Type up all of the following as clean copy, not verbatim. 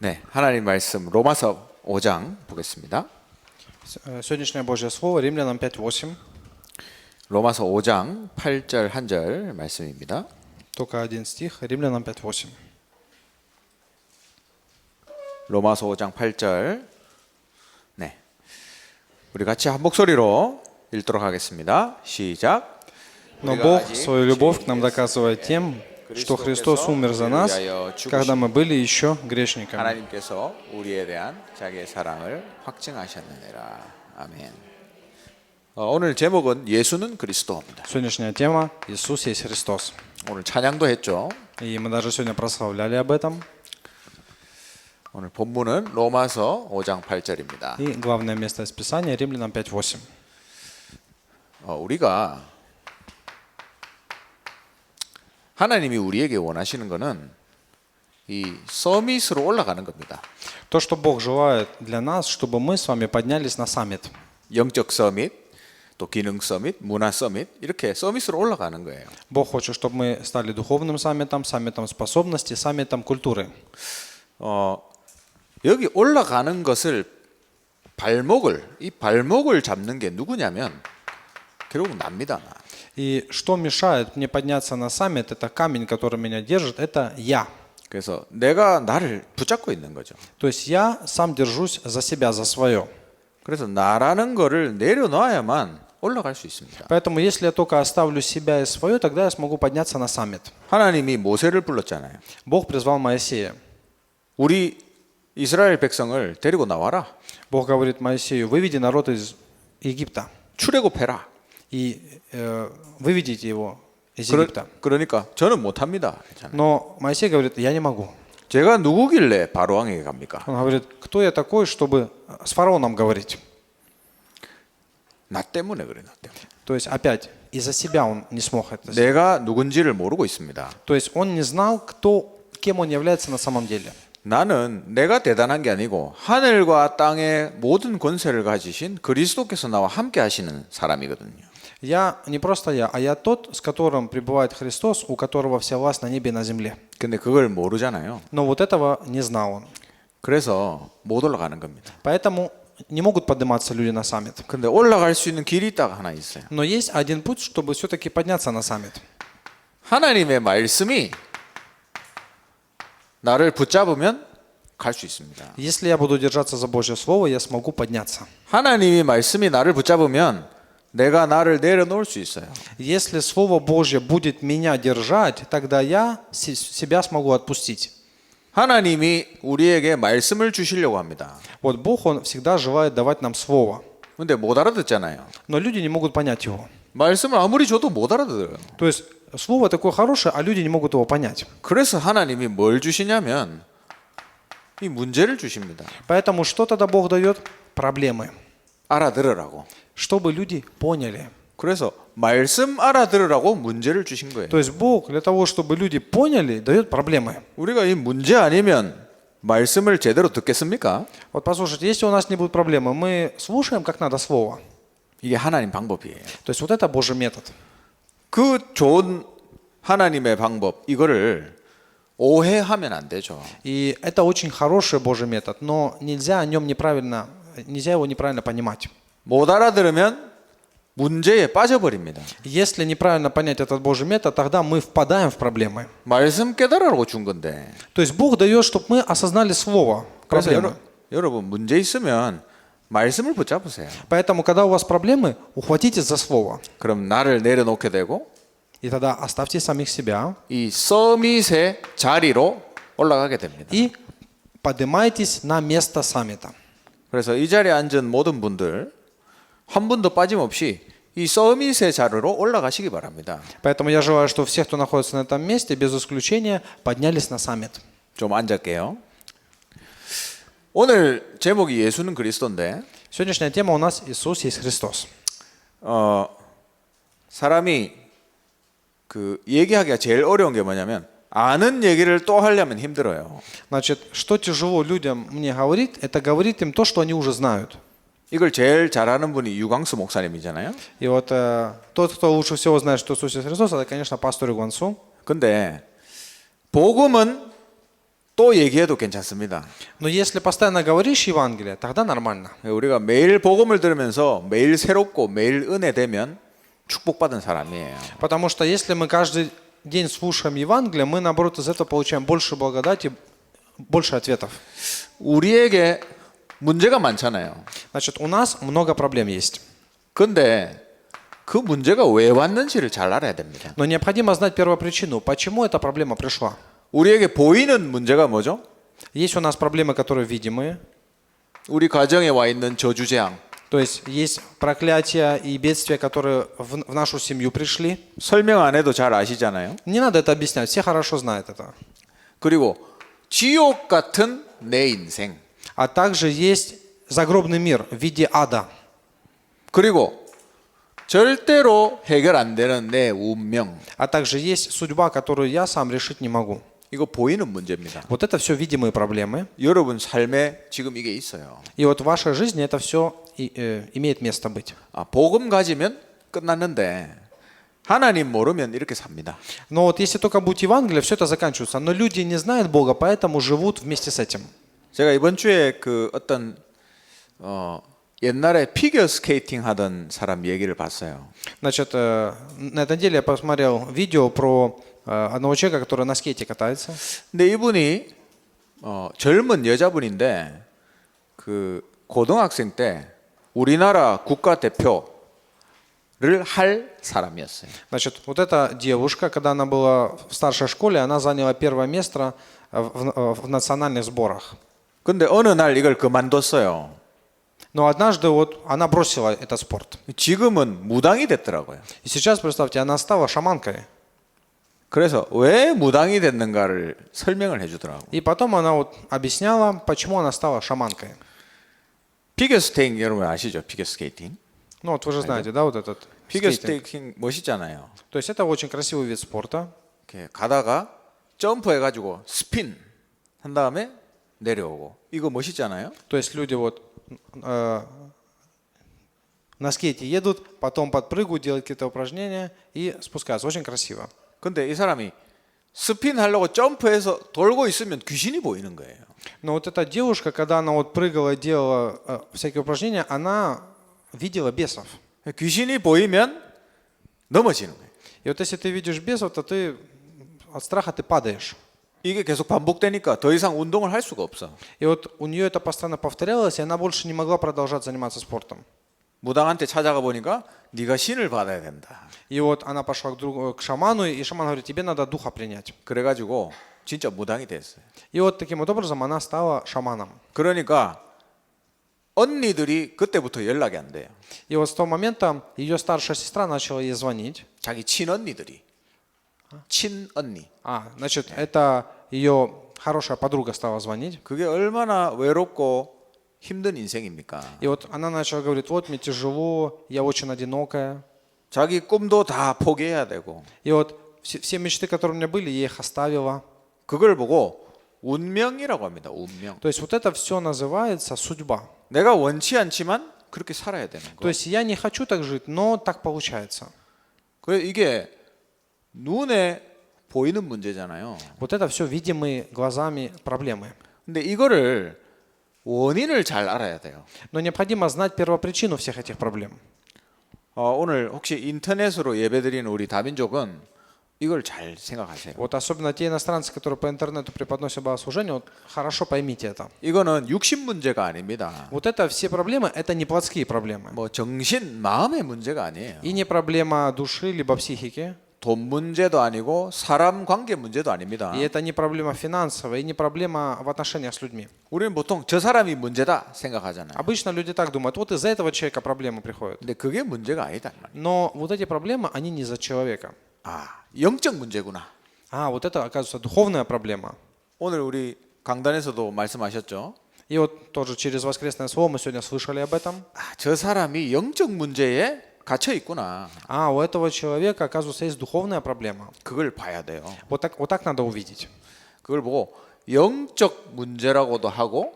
네, 하나님 말씀 로마서 5장 보겠습니다. Сегодняшнее Божье Слово, Римлянам 5:8. 로마서 5장 8절 1절 말씀입니다. Только один стих, Римлянам 5:8. 로마서 5장 8절. 네, 우리 같이 한 목소리로 읽도록 하겠습니다. 시작. Но Бог свою любовь к нам доказывает тем, что Христос умер за нас, когда мы были еще грешниками. 하나님께서 우리에 대한 자기의 사랑을 확증하셨느니라. 아멘. 오늘 제목은 예수는 그리스도입니다. Сегодняшняя тема – Иисус есть Христос. 오늘 찬양도 했죠. И мы даже сегодня прославляли об этом. 오늘 본문은 로마서 5장 8절입니다. И главное место из Писания – Римлянам 5:8. 우리가 하나님이 우리에게 원하시는 것은 이 서밋으로 올라가는 겁니다. То, что Бог желает для нас, чтобы мы с вами поднялись на саммит. 영적 서밋, 또 기능 서밋, 문화 서밋 이렇게 서밋으로 올라가는 거예요. Бог хочет, чтобы мы стали духовным саммитом, саммитом способностей, саммитом культуры. 여기 올라가는 것을 이 발목을 잡는 게 누구냐면 결국 납니다. И что мешает мне подняться на саммит, это камень, который меня держит, это я. 그래서 내가 나를 붙잡고 있는 거죠. То есть я сам держусь за себя, за свое. 그래서 나라는 거를 내려놔야만 올라갈 수 있습니다. Поэтому если я только оставлю себя и свое, тогда я смогу подняться на саммит. 하나님이 모세를 불렀잖아요. Бог призвал Моисея. 우리 이스라엘 백성을 데리고 나와라. Бог говорит Моисею: выведи народ из Египта 출애굽해라. и выведите его из Египта. 그러니까 저는 못합니다. Но Моисей говорит: я не могу. 제가 누구길래 바로 왕에게 갑니까? Он говорит: кто я такой, чтобы с фараоном говорить? 나 때문에 그래, 나 때문에. То есть опять из-за себя он не смог это сделать. 내가 누군지를 모르고 있습니다. То есть он не знал, кем он является на самом деле. 나는 내가 대단한 게 아니고 하늘과 땅의 모든 권세를 가지신 그리스도께서 나와 함께 하시는 사람이거든요. Я не просто я, а я тот, с которым пребывает Христос, у которого вся власть на небе и на земле. 근데 그걸 모르잖아요. Но вот этого не знал он. 그래서 못 올라가는 겁니다. Поэтому не могут подниматься люди на саммит. 근데 올라갈 수 있는 길이 딱 하나 있어요. Но есть один путь, чтобы все-таки подняться на саммит. 하나님의 말씀이 나를 붙잡으면 갈 수 있습니다. Если я буду держаться за Божье Слово, я смогу подняться. 하나님의 말씀이 나를 붙잡으면 내가 나를 내려놓을 수 있어요. Если Слово Божье будет меня держать, тогда я себя смогу отпустить. 하나님이 우리에게 말씀을 주시려고 합니다. Вот Бог, Он всегда желает давать нам Слово. 근데 못 알아듣잖아요. Но люди не могут понять его. 말씀을 아무리 줘도 못 알아들어요. То есть Слово такое хорошее, а люди не могут его понять. 그래서 하나님이 뭘 주시냐면 이 문제를 주십니다. Поэтому что тогда Бог дает? Проблемы. 알아들으라고. Чтобы люди поняли. 그래서 말씀 알아들으라고 문제를 주신 거예요. То есть Бог для того, чтобы люди поняли, дает проблемы. 우리가 이 문제 아니면 말씀을 제대로 듣겠습니까? Вот послушайте, если у нас не будет проблемы, мы слушаем как надо Слово. 이게 하나님 방법이에요. То есть вот это Божий метод. 그 좋은 하나님의 방법 이거를 오해하면 안 되죠. И это очень хороший Божий метод, но нельзя его неправильно понимать. 못 알아들으면 문제에 빠져버립니다. Если неправильно понять этот Божий метод, тогда мы впадаем в проблемы. 말씀 깨달으라고 준 건데. То есть Бог дает, чтобы мы осознали Слово. 그래서 Проблемы. 여러분 문제 있으면 말씀을 붙잡으세요. Поэтому, когда у вас проблемы, ухватитесь за Слово. 그럼 나를 내려놓게 되고 И тогда оставьте самих себя 이 서밋의 자리로 올라가게 됩니다. и поднимайтесь на место саммита. 그래서 이 자리에 앉은 모든 분들 한 분도 빠짐없이 이 서밋의 자리로 올라가시기 바랍니다. Поэтому я желаю, что все, кто находится на этом месте, без исключения, поднялись на саммит. 좀 앉을게요. 오늘 제목이 예수는 그리스도인데 Сегодняшняя тема у нас «Иисус есть Христос». 사람이 그 얘기하기가 제일 어려운 게 뭐냐면 아는 얘기를 또 하려면 힘들어요. Значит, что тяжело людям мне говорить, это говорить им то, что они уже знают. 이걸 제일 잘하는 분이 유광수 목사님이잖아요. И вот тот, кто лучше всего знает, что Иисус есть Христос, это, конечно, пастор Игвансу. 근데 복음은 또 얘기해도 괜찮습니다. Но если постоянно говоришь Евангелие, тогда нормально. 우리가 매일 복음을 들으면서 매일 새롭고 매일 은혜되면 축복받은 사람이에요. Потому что если мы каждый день слушаем Евангелие, мы, наоборот, из этого получаем больше благодати, больше ответов. 우리에게 문제가 많잖아요. Значит, у нас много проблем есть. 근데 그 문제가 왜 왔는지를 잘 알아야 됩니다. Но необходимо знать первопричину, почему эта проблема пришла. 우리에게 보이는 문제가 뭐죠? Есть у нас проблемы, которые видимые, 우리 가정에 와 있는 저주재앙. то есть проклятия и бедствия, которые в нашу семью пришли. 설명 안 해도 잘 아시잖아요. Не надо это объяснять, все хорошо знают это. 그리고 지옥 같은 내 인생. А также есть загробный мир в виде ада. 그리고 절대로 해결 안 되는 내 운명. А также есть судьба, которую я сам решить не могу. 이거 보이는 문제입니다. Вот это все видимые проблемы. 여러분 삶에 지금 이게 있어요. И вот в вашей жизни это все имеет место быть. 복음 가지면 끝났는데 하나님 모르면 이렇게 삽니다. Но вот если только будет Евангелие, все это заканчивается. Но люди не знают Бога, поэтому живут вместе с этим. 제가 이번 주에 그 어떤 옛날에 피겨 스케이팅 하던 사람 얘기를 봤어요. Значит, на этой неделе я посмотрел видео про одного человека, который на скейте катается. 근데 이분이 젊은 여자분인데 그 고등학생 때 우리나라 국가대표를 할 사람이었어요. Значит, вот эта девушка, когда она была в старшей школе, она заняла первое место в национальных сборах. 근데 어느 날 이걸 그만뒀어요. Но однажды вот она бросила этот спорт. 지금은 무당이 됐더라고요. И сейчас, представьте, она стала шаманкой. 그래서 왜 무당이 됐는가를 설명을 해주더라고. И потом она вот объясняла, почему она стала шаманкой. 피겨 스케이팅 여러분 아시죠? 피겨 스케이팅. Ну вот вы же знаете, да, вот этот 피겨 скейтинг. 스케이팅 멋있잖아요. То есть это очень красивый вид спорта. 이렇게 가다가 점프해가지고 스핀 한 다음에 내려오고 이거 멋있잖아요. То есть люди вот на скейте едут, потом подпрыгивают, делают какие-то упражнения и спускаются. Очень красиво. 근데 이 사람이 스핀 하려고 점프해서 돌고 있으면 귀신이 보이는 거예요. Но вот эта девушка, когда она вот прыгала, делала всякие упражнения, она видела бесов. 귀신이 보이면 넘어지는 거예요. И вот если ты видишь бесов, то ты от страха ты падаешь. 이게 계속 반복되니까 더 이상 운동을 할 수가 없어. И вот у нее это постоянно повторялось, и она больше не могла продолжать заниматься спортом. 무당한테 찾아가 보니까 네가 신을 받아야 된다. И вот она пошла к шаману, и шаман говорит, тебе надо духа принять. 그래가지고 진짜 무당이 됐어요. И вот таким вот образом она стала шаманом. 그러니까 언니들이 그때부터 연락이 안 돼요. И вот с того момента ее старшая сестра начала ей звонить. 자기 친언니들이. 친언니. Значит, это ее хорошая подруга стала звонить. 그게 얼마나 외롭고 힘든 인생입니까? И вот она начала говорить, вот мне тяжело, я очень одинокая. 자기 꿈도 다 포기해야 되고. И вот все мечты, которые у меня были, я их оставила. 그걸 보고 운명이라고 합니다. 운명. То есть вот это все называется судьба. 내가 원치 않지만 그렇게 살아야 되는 거. То есть я не хочу так жить, но так получается. 그래서 이게 눈에 보이는 문제잖아요. Вот это все видимые глазами проблемы. 근데 이거를 원인을 잘 알아야 돼요. Но необходимо знать первопричину всех этих проблем. 오늘 혹시 인터넷으로 예배드리는 우리 다민족은 이걸 잘 생각하세요. Вот особенно те иностранцы, которые по интернету преподносят богослужение, вот хорошо поймите это. 이거는 육신 문제가 아닙니다. Вот это все проблемы, это не плотские проблемы. 뭐 정신, 마음의 문제가 아니에요. И не проблема души, либо психики. 돈 문제도 아니고 사람 관계 문제도 아닙니다. И это не проблема финансовая, и не проблема в отношениях с людьми. 우리는 보통 저 사람이 문제다 생각하잖아요. Обычно люди так думают, вот из-за этого человека проблемы приходят. 근데 그게 문제가 아니다. Но вот эти проблемы, они не из-за человека. 영적 문제구나. Вот это, оказывается, духовная проблема. 오늘 우리 강단에서도 말씀하셨죠. И вот тоже через воскресное слово мы сегодня слышали об этом. 저 사람이 영적 문제에 갇혀 있구나. У этого человека, оказывается, есть духовная проблема. 그걸 봐야 돼요. Вот так надо увидеть. 그걸 보고 영적 문제라고도 하고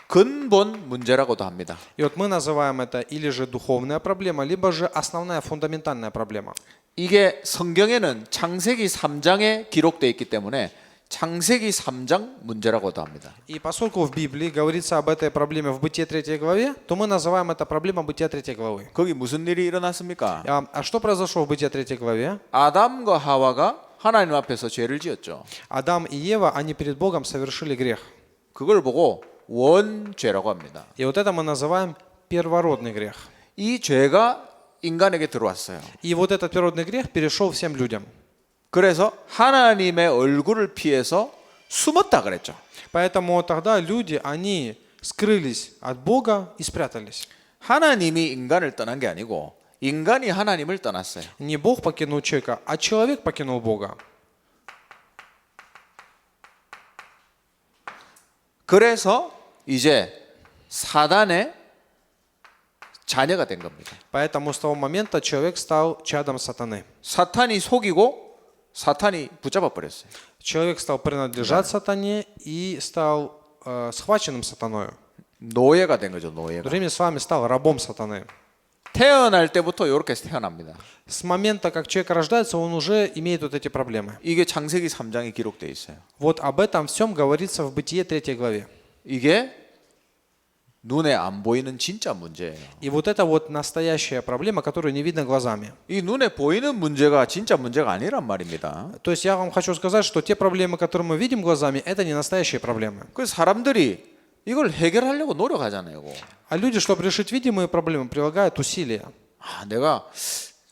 근본 문제라고도 합니다. И вот мы называем это или же духовная проблема, либо же основная фундаментальная проблема. 이게 성경에는 창세기 3장에 기록되어 있기 때문에 창세기 3장 문제라고도 합니다. И поскольку в Библии говорится об этой проблеме в Бытие 3 главе, то мы называем это проблема Бытия 3 главы. 거기 무슨 일이 일어났습니까? А что произошло в Бытие 3 главе? 아담과 하와가 하나님 앞에서 죄를 지었죠. Адам и Ева, они перед Богом совершили грех. 그걸 보고 원죄라고 합니다. И вот это мы называем первородный грех. 이 죄가 인간에게 들어왔어요. И вот этот первородный грех перешел всем людям. 그래서 하나님의 얼굴을 피해서 숨었다 그랬죠. Поэтому тогда люди, они скрылись от Бога и спрятались. 하나님이 인간을 떠난 게 아니고 인간이 하나님을 떠났어요. Не Бог покинул человека, а человек покинул Бога. 그래서 이제 사단의 자녀가 된 겁니다. Поэтому с того момента человек стал чадом сатаны. 사탄이 속이고 사탄이 붙잡아 버렸어요. Человек стал принадлежать сатане и стал схваченным сатаною. 노예가 된 거죠, В 노예가. то время с вами стал рабом сатаны. 태어날 때부터 이렇게 태어납니다. С момента, как человек рождается, он уже имеет вот эти проблемы. 이게 창세기 3장에 기록되어 있어요. Вот об этом всем говорится в Бытие 3 главе. 이게 눈에 안 보이는 진짜 문제예요. И вот это вот настоящая проблема, которую не видно глазами. 이 눈에 보이는 문제가 진짜 문제가 아니란 말입니다. То есть я вам хочу сказать, что те проблемы, которые мы видим глазами, это не настоящие проблемы. 그래서 사람들이 이걸 해결하려고 노력하잖아요. А люди, чтобы решить видимые проблемы, прилагают усилия. 아, 내가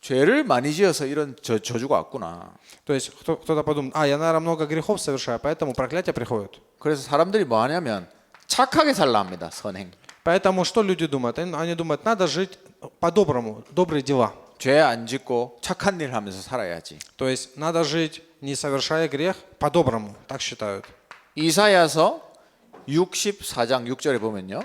죄를 많이 지어서 이런 저주가 왔구나. То есть кто-то подумает, я, наверное, много грехов совершаю, поэтому проклятия приходят. 그래서 사람들이 뭐 하냐면 착하게 살라 합니다. 선행. Поэтому что люди думают? Они думают, надо жить по-доброму, добрые дела. 죄 안 짓고 착한 일 하면서 살아야지. То есть надо жить, не совершая грех, по-доброму, так считают. 이사야서 64장 6절에 보면요.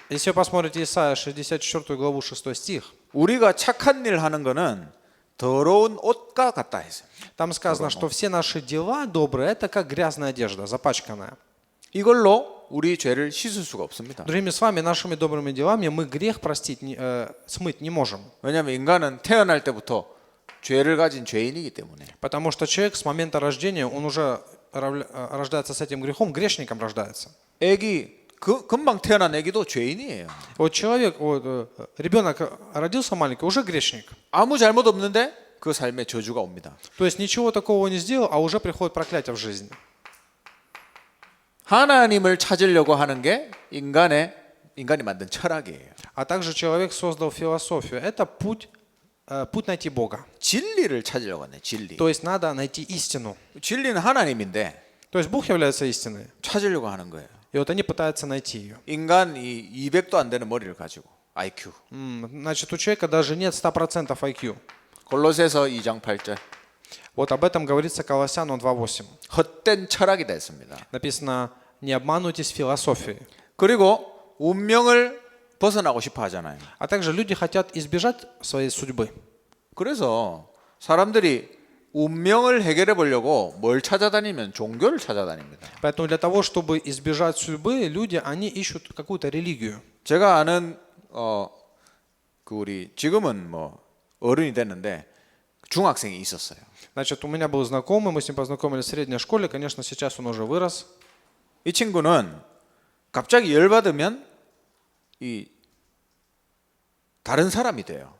Если вы посмотрите Исайя 64 главу 6 стих, 우리가 착한 일 하는 거는 더러운 옷과 같다 했어요. там сказано, что все наши дела добрые, это как грязная одежда, запачканная. 이걸로 우리 죄를 씻을 수가 없습니다. Другими с вами, нашими добрыми делами мы грех простить, смыть не можем. 왜냐하면 인간은 태어날 때부터 죄를 가진 죄인이기 때문에. Потому что человек с момента рождения, он уже рождается с этим грехом, грешником рождается. 애기 금방 태어난 애기도 죄인이에요. Вот человек, ребенок родился маленький, уже грешник. 아무 잘못 없는데 그 삶에 저주가 옵니다. То есть ничего такого не сделал, а уже приходит проклятие в жизнь. 하나님을 찾으려고 하는 게 인간이 만든 철학이에요. А также человек создал философию. Это путь найти Бога. 진리를 찾으려고 하네. 진리. То есть надо найти истину. 진리는 하나님인데 То есть Бог является истиной. 찾으려고 하는 거예요. И вот они пытаются найти ее. 인간이 200도 안 되는 머리를 가지고 IQ. Значит, у человека даже нет 100% IQ. 골로새서 2장 8절. Вот об этом говорится Колоссянам 2:8. 헛된 철학이 됐습니다. Написано, не обманывайтесь философией. 그리고 운명을 벗어나고 싶어 하잖아요. А также люди хотят избежать своей судьбы. 그래서 사람들이 운명을 해결해 보려고 뭘 찾아다니면 종교를 찾아다닙니다. Поэтому для того, чтобы избежать судьбы, люди, они ищут какую-то религию. 제가 아는 그 우리 지금은 뭐 어른이 됐는데 중학생이 있었어요. Значит, у меня был знакомый, мы с ним познакомились в средней школе, конечно, сейчас он уже вырос. 이 친구는 갑자기 열받으면 이 다른 사람이 돼요.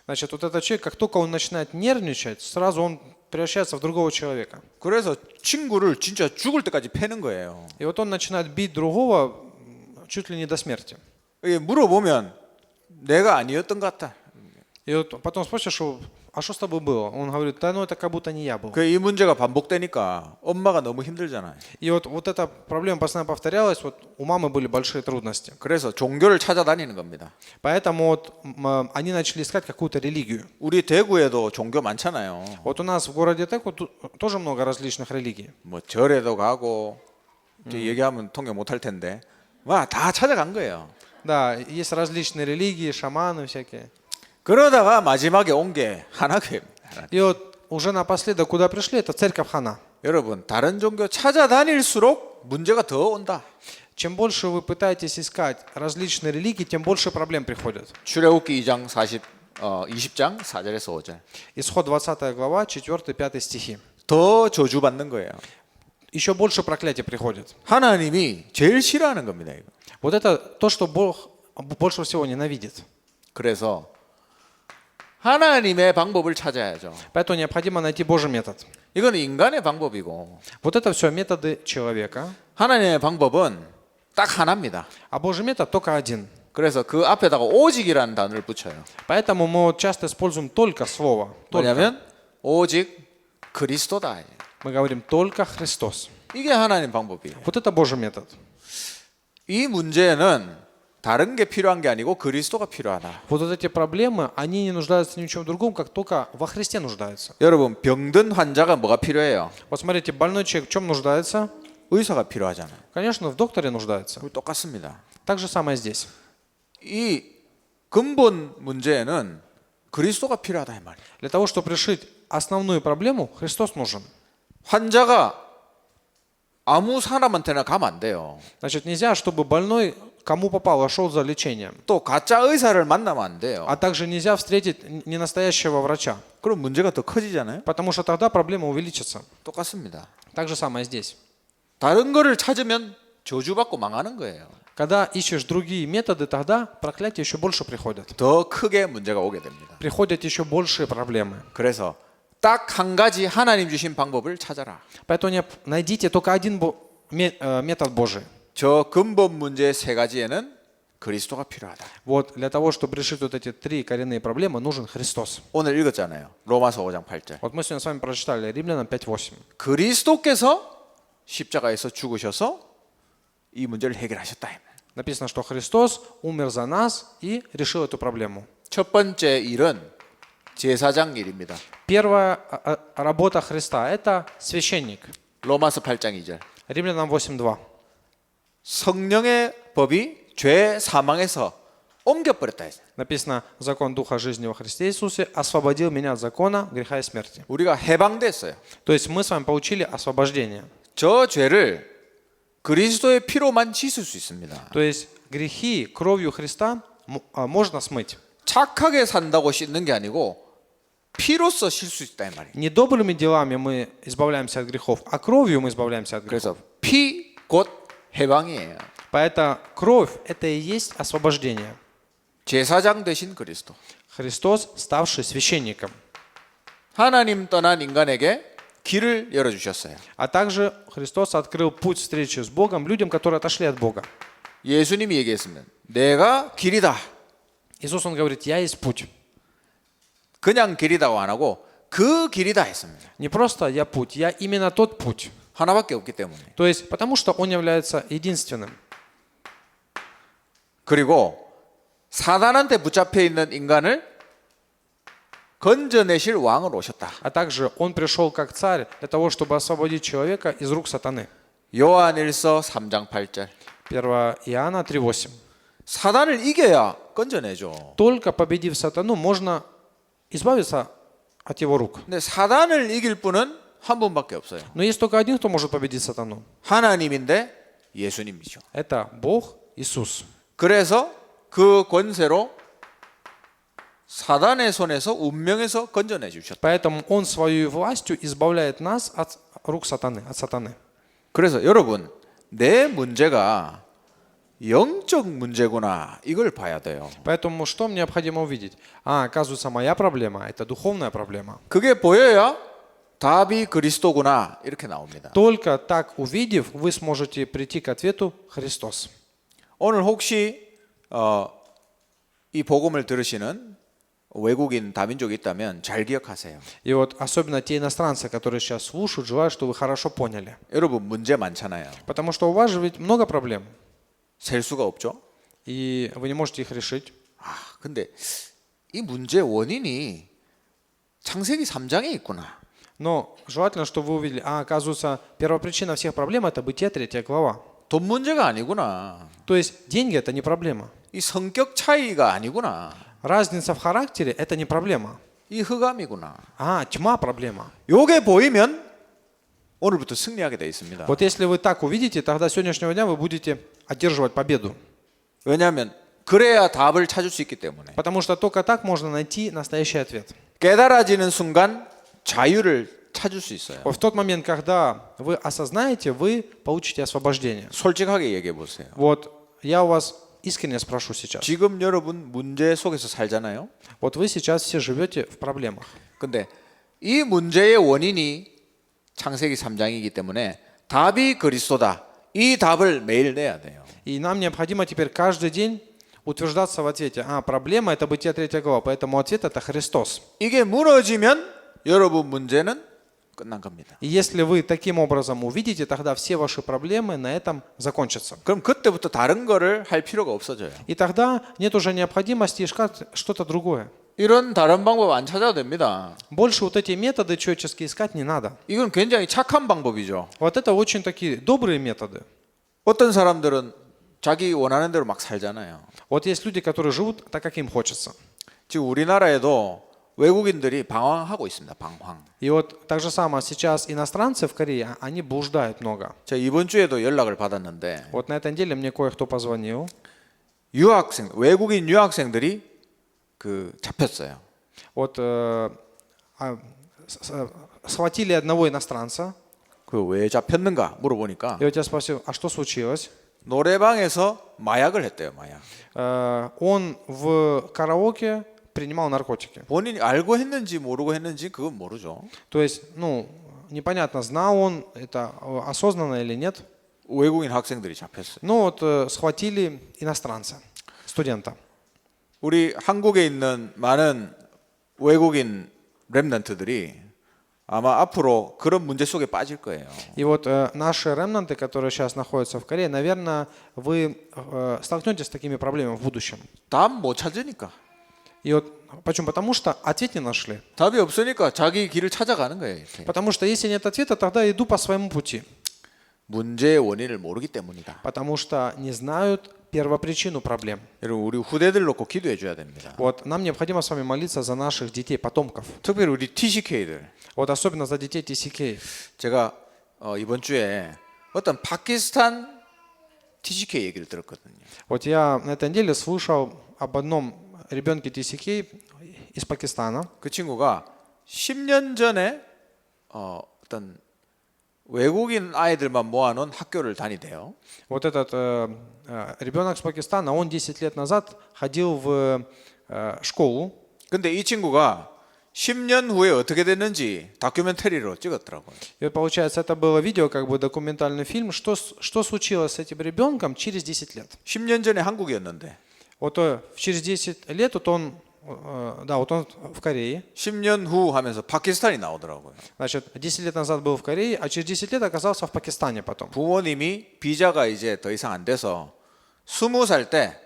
Значит, вот этот человек, как только он начинает нервничать, сразу он превращается в другого человека. 그래서 친구를 진짜 죽을 때까지 패는 거예요. И вот он начинает бить другого чуть ли не до смерти. 물어보면 내가 아니었던 것 같다. И вот потом спросишь, а что с тобой было? Он говорит, да ну это как будто не я был. 이 문제가 반복되니까 엄마가 너무 힘들잖아요. И вот эта проблема постоянно повторялась, вот у мамы были большие трудности. 그래서 종교를 찾아다니는 겁니다. Поэтому вот они начали искать какую-то религию. 우리 대구에도 종교 많잖아요. Вот у нас в городе Теку тоже много различных религий. 뭐 절에도 가고 이제 얘기하면 통역 못할 텐데 와 다 찾아간 거예요. Да, есть различные религии, шаманы всякие. 그러다가 마지막에 온 게 하나교회입니다. И вот уже напоследок, куда пришли, это церковь Хана. 여러분 다른 종교 찾아다닐수록 문제가 더 온다. Чем больше вы пытаетесь искать различные религии, тем больше проблем приходят. 출애굽기 2장 20장 4절에서 5절. Исход 20 глава, 4-5 стихи. 더 저주받는 거예요. еще больше проклятий приходит. 하나님이 제일 싫어하는 겁니다. 이거. Вот это то, что Бог больше всего ненавидит. 그래서 하나님의 방법을 찾아야죠. Поэтому необходимо найти Божий метод. 이건 인간의 방법이고 Вот это все методы человека, 하나님의 방법은 딱 하나입니다. а Божий метод только один. 그래서 그 앞에다가 오직이라는 단어를 붙여요. Поэтому мы вот часто используем только слово. Только. 뭐냐면 오직 그리스도다. Мы говорим только Христос. 이게 하나님 방법이에요. Вот это Божий метод. 이 문제는 다른 게 필요한 게 아니고 그리스도가 필요하다. Вот эти проблемы, они не нуждаются ни в чем другом, как только во Христе нуждаются. 여러분 병든 환자가 뭐가 필요해요? Вот смотрите, больной человек в чем нуждается? 의사가 필요하잖아요. Конечно, в докторе нуждается. 똑같습니다. Так же самое здесь. 이 근본 문제는 그리스도가 필요하다 이 말이에요. Для того, чтобы решить основную проблему, Христос нужен. 환자가 아무 사람한테나 가면 안 돼요. Значит, нельзя, чтобы больной, кому попало, шел за лечением. 또 가짜 의사를 만나면 안 돼요. А также нельзя встретить ненастоящего врача, 그럼 문제가 더 커지잖아요. потому что тогда проблема увеличится. 똑같습니다. Так же самое здесь. 다른 거를 찾으면 저주받고 망하는 거예요. Когда ищешь другие методы, тогда проклятия еще больше приходят. 더 크게 문제가 오게 됩니다. Приходят еще большие проблемы. 그래서 딱 한 가지 하나님 주신 방법을 찾아라. Поэтому найдите только один метод Божий. 저 근본 문제 세 가지에는 그리스도가 필요하다. Вот для того, чтобы решить вот эти три коренные проблемы, нужен Христос. 오늘 읽었잖아요. 로마서 5장 8절. Вот мы сегодня с вами прочитали Римлянам 5:8. 그리스도께서 십자가에서 죽으셔서 이 문제를 해결하셨다. Написано, что Христос умер за нас и решил эту проблему. 첫 번째 일은 제사장 일입니다. Первая работа Христа – это священник. 로마서 8장 2절. Римлянам 8:2. 성령의 법이 죄 사망에서 옮겨버렸다 했어요. Написано, закон Духа жизни во Христе Иисусе освободил меня от закона, греха и смерти. 우리가 해방됐어요. То есть мы с вами получили освобождение. 저 죄를 그리스도의 피로만 씻을 수 있습니다. То есть грехи кровью Христа можно смыть. 착하게 산다고 씻는 게 아니고 피로써 쉴 수 있다 이 말이에요. Не добрыми делами мы избавляемся от грехов, а кровью мы избавляемся от 그래서 грехов. 피 곧 해방이에요. Поэтому кровь – это и есть освобождение. 제사장 되신 그리스도. Христос, ставший священником. 하나님 떠난 인간에게 길을 열어주셨어요. А также Христос открыл путь встречи с Богом людям, которые отошли от Бога. 예수님이 얘기했습니다. 내가 길이다. Иисус, Он говорит, я есть путь. 그냥 길이다고 안 하고 그 길이다 했습니다. Не просто я путь, я именно тот путь. 하나밖에 없기 때문에. То есть, потому что Он является единственным. 그리고 사단한테 붙잡혀 있는 인간을 건져내실 왕을 오셨다. А также Он пришел как царь для того, чтобы освободить человека из рук сатаны. 요한일서 3장 8절. 1 Иоанна 3:8. 사단을 이겨야 건져내죠. Только победив сатану, можно избавиться от его рук. 근데 사단을 이길 분은 한 분밖에 없어요. Но есть только один, кто может победить сатану. 하나님인데 예수님이죠. Это Бог Иисус. 그래서 그 권세로 사단의 손에서 운명에서 건져내 주셨다. Поэтому Он своей властью избавляет нас от рук сатаны, от сатаны. 그래서 여러분, 내 문제가 영적 문제구나 이걸 봐야 돼요. Поэтому что необходимо увидеть? Оказывается, моя проблема – это духовная проблема. 그게 보여야 답이 그리스도구나 이렇게 나옵니다. Только так увидев, вы сможете прийти к ответу Христос. 오늘 혹시 이 복음을 들으시는 외국인 다민족이 있다면 잘 기억하세요. И вот особенно те иностранцы, которые сейчас слушают, желаю, что вы хорошо поняли. 여러분 문제 많잖아요. Потому что у вас же ведь много проблем, 셀 수가 없죠. и вы не можете их решить. 근데 이 문제 원인이 창세기 3장에 있구나. Но желательно, чтобы вы увидели, оказывается, первопричина всех проблем – это Бытие 3 глава. 돈 문제가 아니구나. То есть деньги – это не проблема. 이 성격 차이가 아니구나. Разница в характере – это не проблема. 이 흑암이구나. Тьма – проблема. 요게 보이면 오늘부터 승리하게 돼 있습니다. Вот если вы так увидите, тогда с сегодняшнего дня вы будете одерживать победу. 왜냐하면 그래야 답을 찾을 수 있기 때문에. Потому что только так можно найти настоящий ответ. 깨달아지는 순간 자유를 찾을 수 있어요. Вот в тот момент, когда вы осознаете, вы получите освобождение. 솔직하게 얘기해 보세요. Вот я у вас искренне спрошу сейчас. 지금 여러분 문제 속에서 살잖아요. Вот вы сейчас все живете в проблемах. 근데 이 문제의 원인이 창세기 3장이기 때문에 답이 그리스도다. 이 답을 매일 내야 돼요. И нам необходимо теперь каждый день утверждаться в ответе. Проблема – это Бытие 3 глава, поэтому ответ – это Христос. 이게 무너지면 여러분 문제는 끝난 겁니다. И если вы таким образом увидите, тогда все ваши проблемы на этом закончатся. 그럼 그때부터 다른 거를 할 필요가 없어져요. И тогда нет уже необходимости искать что-то другое. 이런 다른 방법 안 찾아도 됩니다. Больше вот эти методы человеческие искать не надо. 이건 굉장히 착한 방법이죠. Вот это очень такие добрые методы. 어떤 사람들은 자기 원하는 대로 막 살잖아요. Вот есть люди, которые живут так, как им хочется. 지금 우리나라에도 외국인들이 방황하고 있습니다. 방황. И вот так же самое сейчас иностранцы в Корее, они блуждают много. 제가 이번 주에도 연락을 받았는데 Вот на этой неделе мне кое-кто позвонил. 외국인 유학생들이 그 잡혔어요. Вот схватили одного иностранца. 그 왜 잡혔는가 물어보니까 Я у тебя спросил, а что случилось? 노래방에서 마약을 했대요. 마약. Он в караоке принимал наркотики. 본인이 알고 했는지 모르고 했는지 그건 모르죠. То есть, непонятно, знал он это осознанно или нет. 외국인 학생들이 잡혔어요. Но вот схватили иностранца, студента. 우리 한국에 있는 많은 외국인 렘넌트들이 아마 앞으로 그런 문제 속에 빠질 거예요. И вот наши ремнанты, которые сейчас находятся в Корее, наверное, вы столкнетесь с такими проблемами в будущем. 답 못 찾으니까. И вот почему? Потому что ответ не нашли. 답이 없으니까 자기 길을 찾아가는 거예요. 이렇게. Потому что если нет ответа, тогда иду по своему пути. 문제의 원인을 모르기 때문이다. Потому что не знают первопричину проблем. 여러분 우리 후대들 놓고 기도해 줘야 됩니다. Вот нам необходимо с вами молиться за наших детей, потомков. 특별히 우리 TCK들. Вот особенно за детей TCK. 제가 이번 주에 어떤 파키스탄 TCK 얘기를 들었거든요. Вот я на этой неделе слышал об одном ребенке TCK из Пакистана. 그 친구가 10년 전에 어떤 외국인 아이들만 모아놓은 학교를 다니대요. Вот этот ребенок из Пакистана, он 10 лет назад ходил в школу. 근데 이 친구가 10년 후에 어떻게 됐는지 다큐멘터리로 찍었더라고요. И вот, получается, это было видео, как бы документальный фильм, что случилось с этим ребенком через 10 лет. 10년 전에 한국이었는데 Вот через 10 лет вот он в Корее. 10년 후 하면서 파키스탄이 나오더라고요. Значит, 10 лет назад был в Корее, а через 10 лет оказался в Пакистане потом. 부모님이 비자가 이제 더 이상 안 돼서 20살 때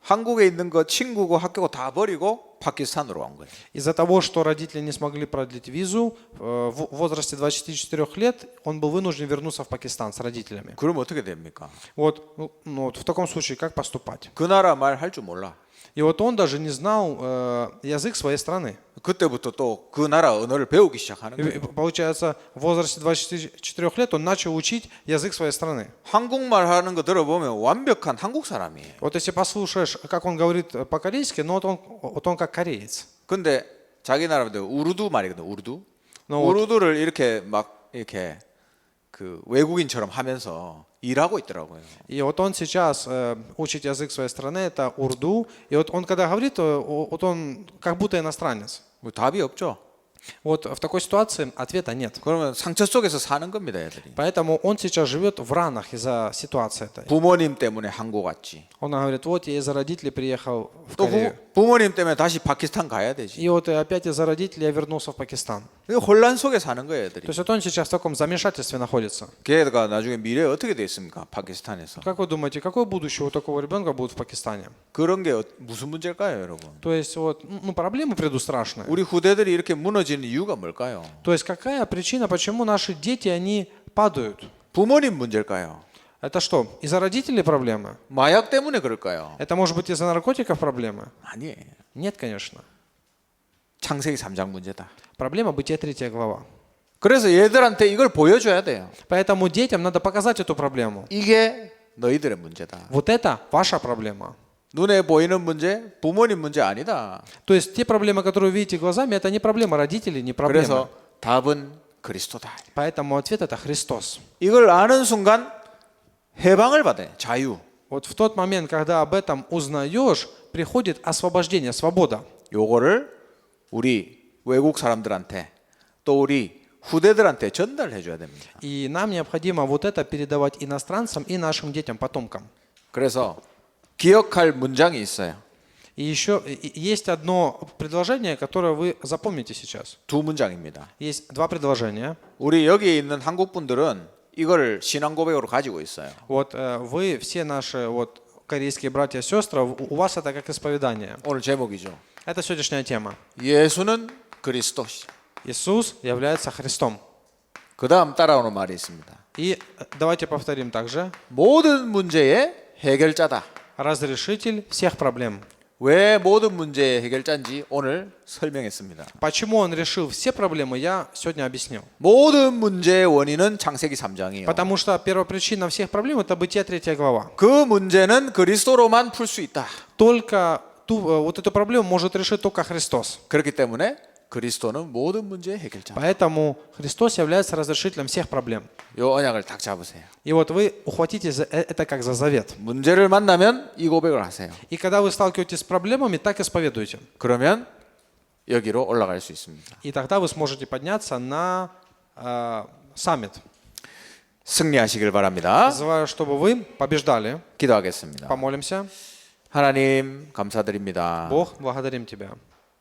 한국에 있는 거 친구고 학교고 다 버리고 파키스탄으로 온 거예요. Из-за того, что родители не смогли продлить визу, в возрасте 24 лет он был вынужден вернуться в Пакистан с родителями. 그럼 어떻게 됩니까? Вот в таком случае как поступать? 그 나라 말 할 줄 몰라. И вот он даже не знал язык своей страны. 그때부터 또 그 나라 언어를 배우기 시작하는 И, 거예요. получается, в возрасте 24 лет он начал учить язык своей страны. 한국말 하는 거 들어보면 완벽한 한국 사람이에요. Вот если послушаешь, как он говорит по-корейски, вот он как кореец. 근데 자기 나라인데 우르두 말이거든. 우르두. 너 우르두를 이렇게 막 이렇게 그 외국인처럼 하면서 일하고 있더라고요. И вот он сейчас учит язык своей страны, это урду. И вот он когда говорит, вот он как будто иностранец. 뭐 답이 없죠. Вот в такой ситуации ответа нет. 그러면 상처 속에서 사는 겁니다, 애들이. Поэтому он сейчас живет в ранах из-за ситуации этой. 부모님 때문에 한국 왔지. Он говорит, вот я из-за родителей приехал в 또 Корею. 부모님 때문에 다시 파키스탄 가야 되지. И вот опять из-за родителей я вернулся в Пакистан. 이거 혼란 속에 사는 거예요, То 애들이. есть вот он сейчас в таком замешательстве находится. 걔가 나중에 미래에 어떻게 돼 있습니까? 파키스탄에서. Как вы думаете, какое будущее у такого ребенка будет в Пакистане? 그런 게 무슨 문제일까요, 여러분? То есть вот, проблемы предустрашные. 우리 후대들이 이렇게 무너지는 이유가 뭘까요? То есть какая причина, почему наши дети, они падают? 부모님 문제일까요? Это что, из-за родителей проблемы? 마약 때문에 그럴까요? Это может быть из-за наркотиков проблемы? 아니에요. Нет, конечно. 창세기 3장 문제다. Проблема Бытие 3 глава. 그래서 얘들한테 이걸 보여줘야 돼요. Поэтому детям надо показать эту проблему. 이게 너희들의 문제다. Вот это ваша проблема. 눈에 보이는 문제, 부모님 문제 아니다. То есть те проблемы, которые вы видите глазами, это не проблема родителей, не проблема. 그래서 답은 그리스도다. Поэтому ответ это Христос. 이걸 아는 순간 해방을 받아요. 자유. Вот в тот момент, когда об этом узнаешь, приходит освобождение, свобода. 요거를 우리 외국 사람들한테 또 우리 후대들한테 전달해 줘야 됩니다. И нам необходимо вот это передавать иностранцам и нашим детям, потомкам. 그래서 기억할 문장이 있어요. И еще есть одно предложение, которое вы запомните сейчас. 두 문장입니다. Есть два предложения. 우리 여기 있는 한국 분들은 이걸 신앙 고백으로 가지고 있어요. Вот вы, все наши вот корейские братья и сестры, у вас это как исповедание. 오늘 제목이죠. Это сегодняшняя тема. 예수는 그리스도시죠. Иисус является Христом. 그 다음 따라오는 말이 있습니다. И давайте повторим также. 모든 문제의 해결자다. Разрешитель всех проблем. 왜 모든 문제의 해결자인지 오늘 설명했습니다. Почему он решил все проблемы, я сегодня объяснил. 모든 문제의 원인은 창세기 3장이에요. Потому что первопричина всех проблем это Бытие 3 глава. 그 문제는 그리스도로만 풀 수 있다. Только вот эту проблему может решить только Христос. 그렇기 때문에 그리스도는 모든 문제의 해결자. Поэтому Христос является разрешителем всех проблем. 요 언약을 딱 잡으세요. И вот вы ухватите это как за завет. 문제를 만나면 이 고백을 하세요. И когда вы сталкиваетесь с проблемами, так исповедуйте. 그러면 여기로 올라갈 수 있습니다. И тогда вы сможете подняться на саммит. 승리하시길 바랍니다. Желаю, чтобы вы побеждали. 기도하겠습니다. Помолимся. 하나님 감사드립니다. Бог, благодарим Тебя.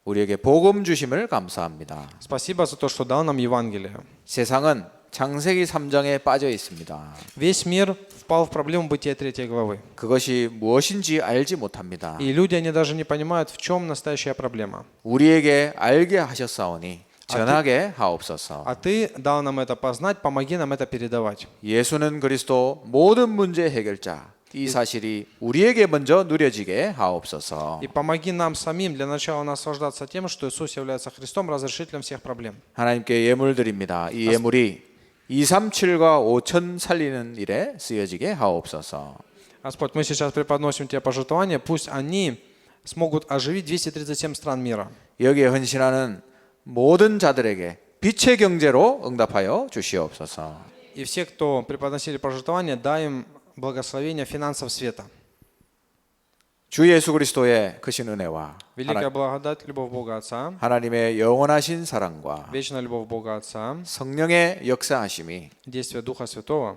우리에게 복음 주심을 감사합니다. Спасибо за то, что дал нам Евангелие. 세상은 창세기 3장에 빠져 있습니다. Весь мир впал в проблему Бытия 3 главы. 그것이 무엇인지 알지 못합니다. И люди, они даже не понимают, в чем настоящая проблема. 우리에게 알게 하셨사오니 전하게 하옵소서. А Ты дал нам это познать, помоги нам это передавать. 예수는 그리스도 모든 문제 해결자. 이 사실이 우리에게 먼저 누려지게 하옵소서. И помоги нам самим для начала наслаждаться тем, что Иисус является Христом, разрешителем всех проблем. 하나님께 예물 드립니다. 이 예물이 237과 5천 살리는 일에 쓰여지게 하옵소서. Господь, мы сейчас преподносим Тебе пожертвования, пусть они смогут оживить 237 стран мира. 여기에 헌신하는 모든 자들에게 빛의 경제로 응답하여 주시옵소서. И все, кто преподносили пожертвования, дай им благословение финансов света. 주 예수 그리스도의 크신 은혜와 Великая благодать, любовь Бога Отца, 하나님의 영원하신 사랑과 вечная любовь Бога Отца, 성령의 역사하심이 действие Духа Святого,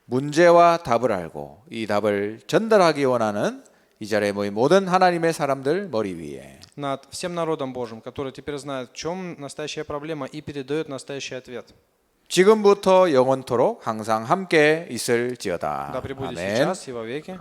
문제와 답을 알고 이 답을 전달하기 원하는 이 자리에 모인 모든 하나님의 사람들 머리 위에 над всем народом Божьим, который теперь знает, в чем настоящая проблема и передает настоящий ответ. 지금부터 영원토록 항상 함께 있을지어다. Да пребудет 아멘. сейчас и во веки.